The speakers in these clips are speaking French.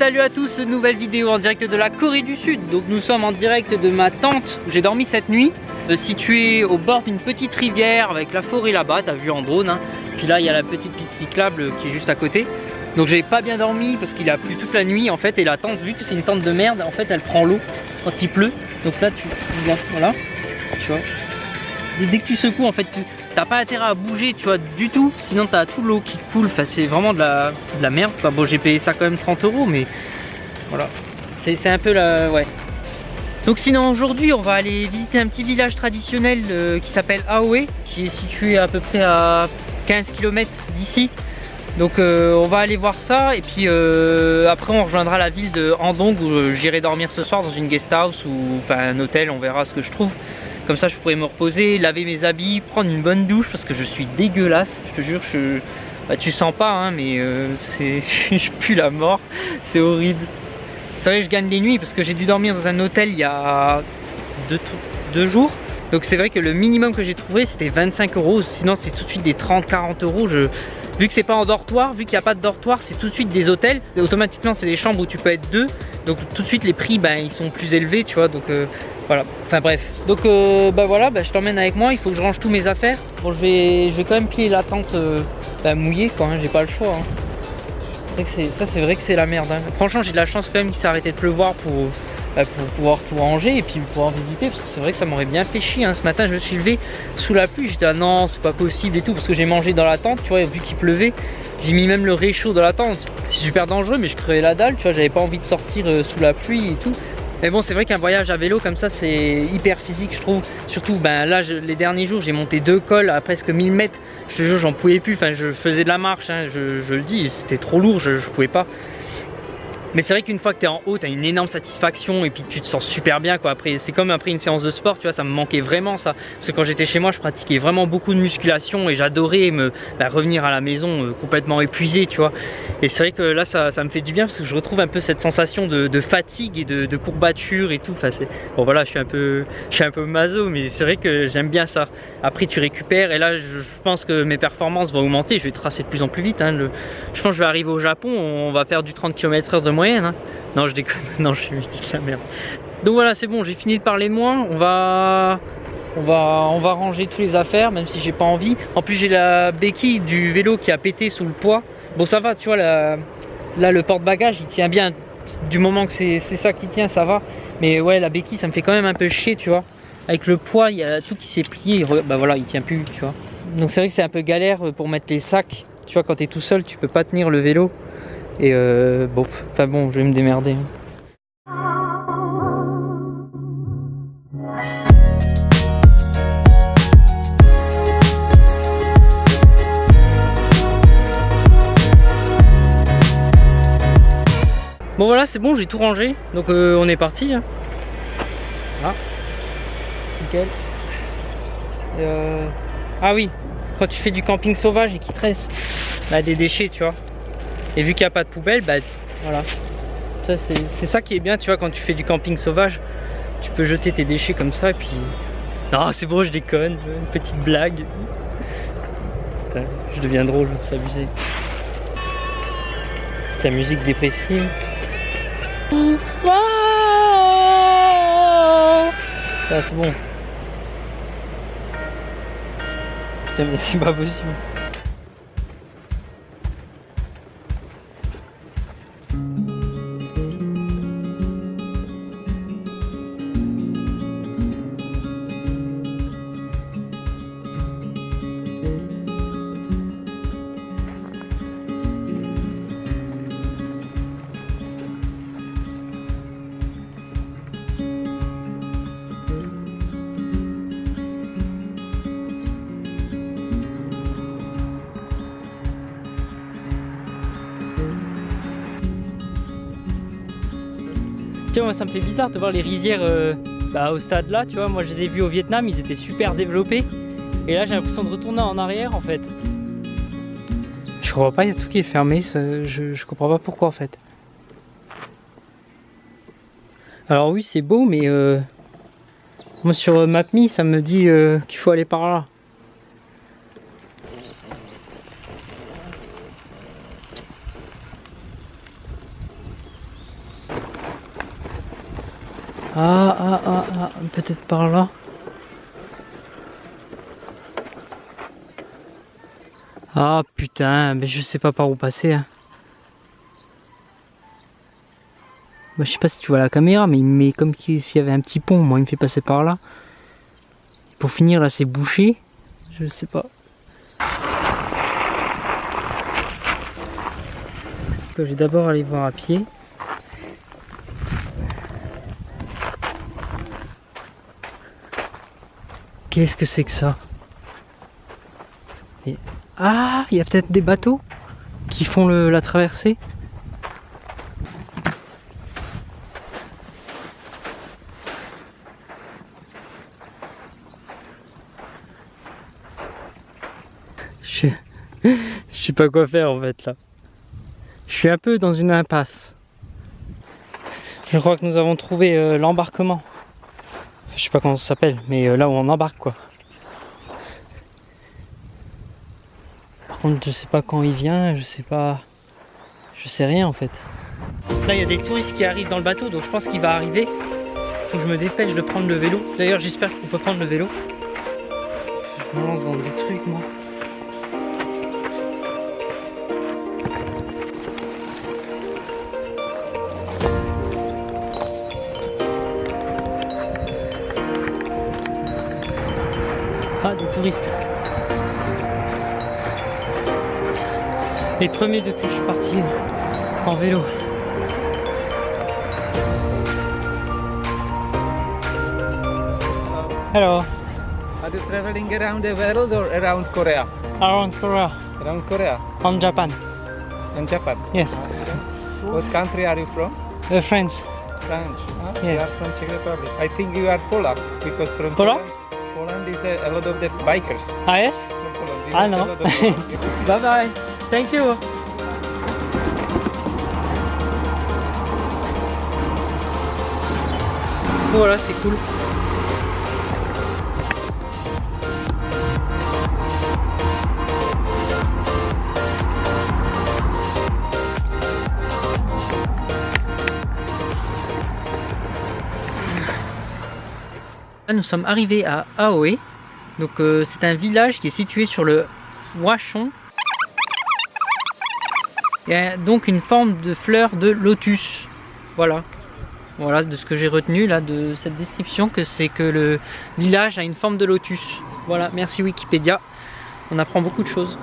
Salut à tous, nouvelle vidéo en direct de la Corée du Sud. Donc nous sommes en direct de ma tente où j'ai dormi cette nuit, située au bord d'une petite rivière avec la forêt là-bas, t'as vu en drone hein. Puis là il y a la petite piste cyclable qui est juste à côté. Donc j'ai pas bien dormi parce qu'il a plu toute la nuit en fait. Et la tente, vu que c'est une tente de merde, en fait elle prend l'eau quand il pleut. Donc là tu vois, voilà, tu vois. Dès que tu secoues en fait t'as pas intérêt à bouger, tu vois, du tout, sinon t'as tout l'eau qui coule. Enfin c'est vraiment de la merde. Enfin bon, j'ai payé ça quand même 30 €, mais voilà, c'est un peu la... ouais. Donc sinon aujourd'hui on va aller visiter un petit village traditionnel qui s'appelle Aoe, qui est situé à peu près à 15 km d'ici. Donc on va aller voir ça et puis après on rejoindra la ville de Andong où j'irai dormir ce soir dans une guest house ou enfin un hôtel, on verra ce que je trouve. Comme ça je pourrais me reposer, laver mes habits, prendre une bonne douche parce que je suis dégueulasse, je te jure. Bah, tu sens pas hein, mais je pue la mort, c'est horrible. C'est vrai que je gagne des nuits parce que j'ai dû dormir dans un hôtel il y a deux jours. Donc c'est vrai que le minimum que j'ai trouvé c'était 25 €, sinon c'est tout de suite des 30-40 €. Vu que c'est pas en dortoir, vu qu'il n'y a pas de dortoir, c'est tout de suite des hôtels. Et automatiquement c'est des chambres où tu peux être deux. Donc tout de suite les prix ben, ils sont plus élevés, tu vois. Donc voilà, enfin bref. Donc bah voilà, bah, je t'emmène avec moi, il faut que je range tous mes affaires. Bon je vais quand même plier la tente mouillée quoi, hein, j'ai pas le choix. Hein. C'est vrai que c'est la merde. Hein. Franchement j'ai de la chance quand même qu'il s'est arrêté de pleuvoir pour pouvoir tout ranger et puis pouvoir visiter, parce que c'est vrai que ça m'aurait bien fait chier hein. Ce matin je me suis levé sous la pluie, j'étais ah non c'est pas possible et tout, parce que j'ai mangé dans la tente, tu vois, vu qu'il pleuvait, j'ai mis même le réchaud dans la tente. C'est super dangereux mais je crevais la dalle, tu vois, j'avais pas envie de sortir sous la pluie et tout. Mais bon c'est vrai qu'un voyage à vélo comme ça c'est hyper physique je trouve, surtout ben là les derniers jours j'ai monté 2 cols à presque 1000 mètres, je te jure j'en pouvais plus, enfin je faisais de la marche hein, je le dis, c'était trop lourd, je pouvais pas. Mais c'est vrai qu'une fois que tu es en haut, tu as une énorme satisfaction et puis tu te sens super bien quoi. Après, c'est comme après une séance de sport, tu vois, ça me manquait vraiment ça. Parce que quand j'étais chez moi, je pratiquais vraiment beaucoup de musculation et j'adorais revenir à la maison complètement épuisé, tu vois. Et c'est vrai que là, ça me fait du bien parce que je retrouve un peu cette sensation de fatigue et de courbature et tout. Enfin, bon voilà, je suis un peu maso, mais c'est vrai que j'aime bien ça. Après, tu récupères et là, je pense que mes performances vont augmenter. Je vais tracer de plus en plus vite. Hein. Je pense que je vais arriver au Japon, on va faire du 30 km/h de moyenne hein. Non je déconne, non je dis la merde. Donc voilà c'est bon, j'ai fini de parler de moi. On va ranger toutes les affaires même si j'ai pas envie. En plus j'ai la béquille du vélo qui a pété sous le poids. Bon ça va, tu vois là le porte-bagages il tient bien. Du moment que c'est ça qui tient ça va. Mais ouais la béquille ça me fait quand même un peu chier tu vois. Avec le poids il y a tout qui s'est plié. Bah voilà il tient plus tu vois. Donc c'est vrai que c'est un peu galère pour mettre les sacs. Tu vois quand t'es tout seul tu peux pas tenir le vélo. Et bon, enfin bon, je vais me démerder. Bon voilà, c'est bon, j'ai tout rangé, donc on est parti. Hein. Voilà, nickel. Ah oui, quand tu fais du camping sauvage et qu'il te reste des déchets, tu vois. Et vu qu'il n'y a pas de poubelle, bah voilà. C'est ça qui est bien, tu vois, quand tu fais du camping sauvage, tu peux jeter tes déchets comme ça et puis... Non, c'est bon, je déconne, une petite blague. Putain, je deviens drôle, c'est abusé. Ta musique dépressive. Ah, c'est bon. Putain, mais c'est pas possible. Tiens, moi ça me fait bizarre de voir les rizières au stade là, tu vois, moi je les ai vus au Vietnam, ils étaient super développés. Et là j'ai l'impression de retourner en arrière en fait. Je comprends pas, il y a tout qui est fermé, je comprends pas pourquoi en fait. Alors oui c'est beau mais moi sur Maps.me ça me dit qu'il faut aller par là. Peut-être par là. Ah putain, mais je sais pas par où passer. Hein. Bah, je sais pas si tu vois la caméra, mais il me met comme s'il y avait un petit pont. Moi, il me fait passer par là. Pour finir, là, c'est bouché. Je sais pas. Je vais d'abord aller voir à pied. Qu'est-ce que c'est que ça? Et... Ah, il y a peut-être des bateaux qui font la traversée. Je sais pas quoi faire en fait là. Je suis un peu dans une impasse. Je crois que nous avons trouvé l'embarquement. Enfin, je sais pas comment ça s'appelle, mais là où on embarque quoi. Par contre, je sais pas quand il vient, je sais pas. Je sais rien en fait. Là, il y a des touristes qui arrivent dans le bateau, donc je pense qu'il va arriver. Faut que je me dépêche de prendre le vélo. D'ailleurs, j'espère qu'on peut prendre le vélo. Je me lance dans des trucs moi. Ah, des touristes. Les premiers depuis que je suis parti en vélo. Hello. Are you traveling around the world or around Korea? Around Korea. Around Korea On Japan. and Japan. Yes. What country are you from? France. France. You Yes. are from Czech Republic. I think you are Polak because from Polak? Poland is a lot of the bikers Ah yes? from Poland. We Ah, met a no. lot of Polak. Bye bye. Thank you. Voilà, c'est cool. Là, nous sommes arrivés à Aoe. Donc c'est un village qui est situé sur le Hwachon. Il y a donc une forme de fleur de lotus. Voilà. Voilà de ce que j'ai retenu là de cette description, que c'est que le village a une forme de lotus. Voilà, merci Wikipédia. On apprend beaucoup de choses.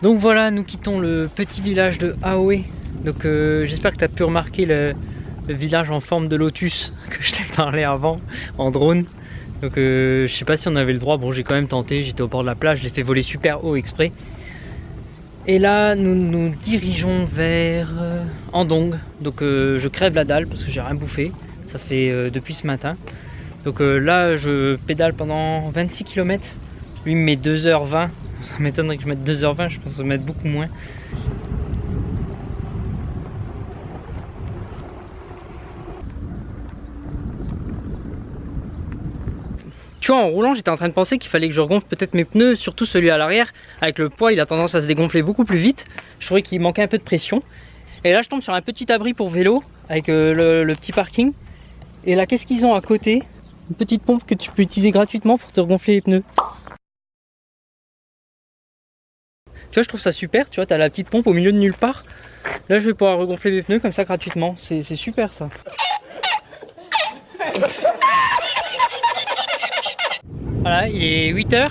Donc voilà, nous quittons le petit village de Aoe. Donc j'espère que tu as pu remarquer le village en forme de lotus que je t'ai parlé avant en drone. Donc je sais pas si on avait le droit, bon j'ai quand même tenté, j'étais au bord de la plage, je l'ai fait voler super haut exprès. Et là nous nous dirigeons vers Andong. Donc je crève la dalle parce que j'ai rien bouffé, ça fait depuis ce matin. Donc là je pédale pendant 26 km, lui il me met 2h20. Ça m'étonnerait que je mette 2h20, je pense que ça va mettre beaucoup moins. Tu vois, en roulant, j'étais en train de penser qu'il fallait que je regonfle peut-être mes pneus, surtout celui à l'arrière. Avec le poids, il a tendance à se dégonfler beaucoup plus vite. Je trouvais qu'il manquait un peu de pression. Et là, je tombe sur un petit abri pour vélo, avec le petit parking. Et là, qu'est-ce qu'ils ont à côté? Une petite pompe que tu peux utiliser gratuitement pour te regonfler les pneus. Tu vois, je trouve ça super, tu vois, t'as la petite pompe au milieu de nulle part. Là, je vais pouvoir regonfler mes pneus comme ça gratuitement. C'est super ça. Voilà, il est 8h.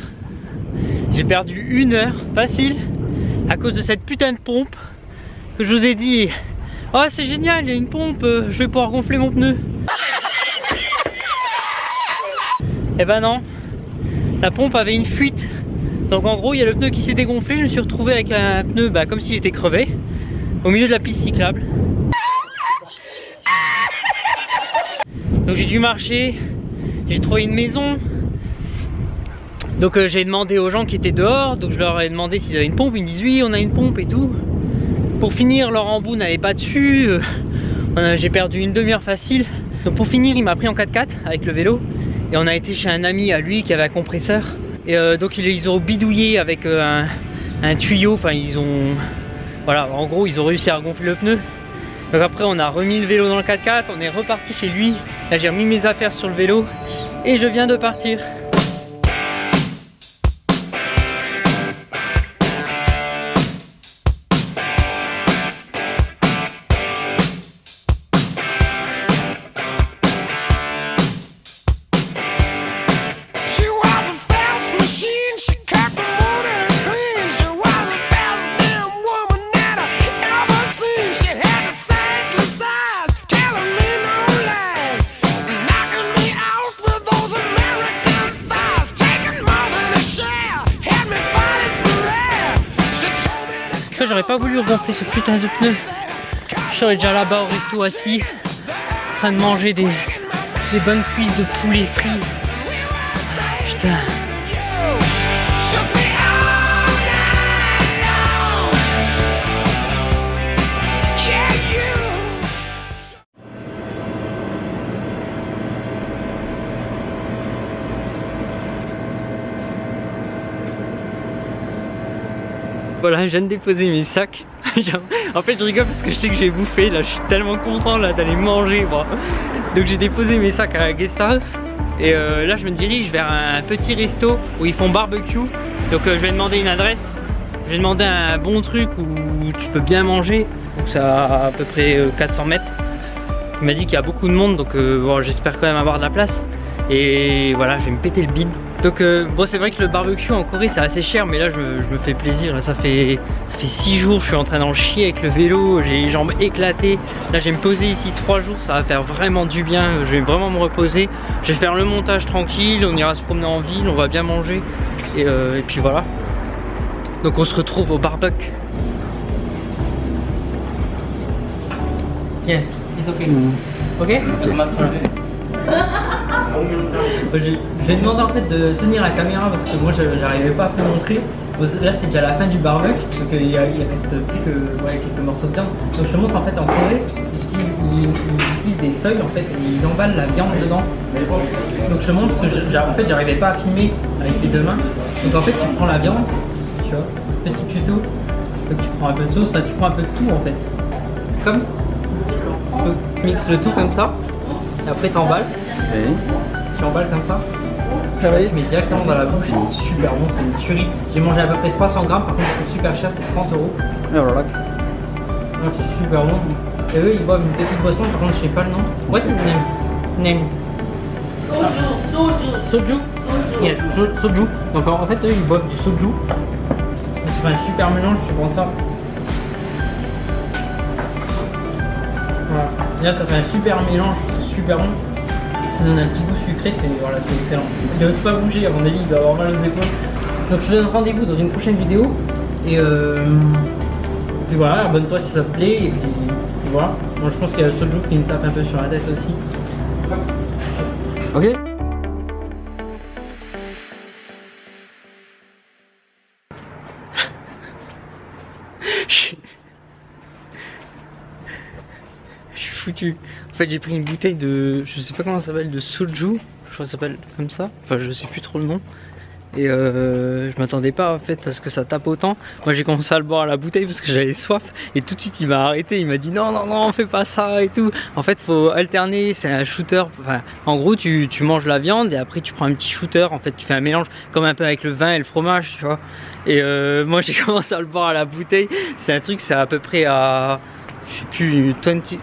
J'ai perdu 1 heure facile à cause de cette putain de pompe que je vous ai dit. Oh c'est génial, il y a une pompe, je vais pouvoir gonfler mon pneu. Eh ben non, la pompe avait une fuite. Donc en gros il y a le pneu qui s'est dégonflé. Je me suis retrouvé avec un pneu comme s'il était crevé au milieu de la piste cyclable. Donc j'ai dû marcher, j'ai trouvé une maison. Donc j'ai demandé aux gens qui étaient dehors, donc je leur ai demandé s'ils avaient une pompe. Ils me disent oui on a une pompe et tout. Pour finir leur embout n'avait pas dessus. J'ai perdu une demi-heure facile. Donc pour finir il m'a pris en 4x4 avec le vélo. Et on a été chez un ami à lui qui avait un compresseur. Et donc ils ont bidouillé avec un tuyau. Enfin ils ont... Voilà, en gros ils ont réussi à gonfler le pneu. Donc après on a remis le vélo dans le 4x4. On est reparti chez lui. Là j'ai remis mes affaires sur le vélo. Et je viens de partir. J'aurais pas voulu regonfler ce putain de pneu. Je serais déjà là-bas au resto assis, en train de manger des bonnes cuisses de poulet frit. Putain. Voilà, je viens de déposer mes sacs. En fait je rigole parce que je sais que j'ai bouffé. Là je suis tellement content là d'aller manger moi. Donc j'ai déposé mes sacs à la guest house. Et là je me dirige vers un petit resto où ils font barbecue. Donc je vais demander une adresse. Je vais demander un bon truc où tu peux bien manger. Donc ça à peu près 400 mètres. Il m'a dit qu'il y a beaucoup de monde. Donc bon, j'espère quand même avoir de la place. Et voilà, je vais me péter le bide. Donc bon c'est vrai que le barbecue en Corée c'est assez cher, mais là je me fais plaisir. Là, ça fait 6 jours je suis en train d'en chier avec le vélo, j'ai les jambes éclatées. Là je vais me poser ici 3 jours, ça va faire vraiment du bien. Je vais vraiment me reposer, je vais faire le montage tranquille, on ira se promener en ville, on va bien manger. Et puis voilà. Donc on se retrouve au barbecue. Yes, it's okay. Ok? Je vais demander en fait de tenir la caméra parce que moi j'arrivais pas à te montrer. Là c'est déjà la fin du barbecue, donc il reste plus que quelques morceaux de viande. Donc je te montre en fait en Corée, ils utilisent des feuilles en fait et ils emballent la viande dedans. Donc je te montre parce que en fait j'arrivais pas à filmer avec les 2 mains. Donc en fait tu prends la viande, tu vois, petit tuto. Donc tu prends un peu de sauce, tu prends un peu de tout en fait. Comme tu mixes le tout comme ça. Et après tu emballes. Oui. Tu emballes comme ça. Tu mets directement dans la bouche et c'est super bon, c'est une tuerie. J'ai mangé à peu près 300 grammes, par contre c'est super cher, c'est 30 €. Donc c'est super bon. Et eux ils boivent une petite boisson, par contre je sais pas le nom. What's its name? Soju. Yes, soju. Donc en fait eux ils boivent du soju. Ça fait un super mélange, tu prends ça. Voilà. Là ça fait un super mélange, c'est super bon. Ça donne un petit goût sucré, c'est excellent. Il n'ose pas bouger, à mon avis il doit avoir mal aux épaules. Donc je te donne rendez-vous dans une prochaine vidéo. Et puis voilà, abonne-toi si ça te plaît. Et puis voilà. Bon, je pense qu'il y a le soju qui me tape un peu sur la tête aussi. Ok. Je suis foutu. En fait j'ai pris une bouteille de, je sais pas comment ça s'appelle, de soju, je crois que ça s'appelle comme ça, enfin je sais plus trop le nom. Et je m'attendais pas en fait à ce que ça tape autant. Moi j'ai commencé à le boire à la bouteille parce que j'avais soif. Et tout de suite il m'a arrêté, il m'a dit non non non fais pas ça et tout. En fait faut alterner, c'est un shooter. Enfin, en gros tu manges la viande et après tu prends un petit shooter. En fait tu fais un mélange comme un peu avec le vin et le fromage, tu vois. Et moi j'ai commencé à le boire à la bouteille. C'est un truc, c'est à peu près à, je sais plus, 20,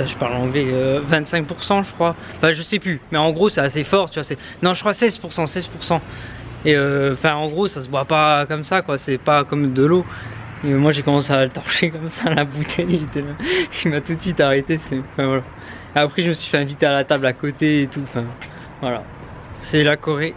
je parle anglais, 25% je crois. Enfin je sais plus, mais en gros c'est assez fort, tu vois. Non je crois 16%. Et enfin en gros ça se boit pas comme ça quoi, c'est pas comme de l'eau. Et moi j'ai commencé à le torcher comme ça la bouteille, j'étais là, il m'a tout de suite arrêté, enfin voilà. Et après je me suis fait inviter à la table à côté et tout, enfin voilà. C'est la Corée.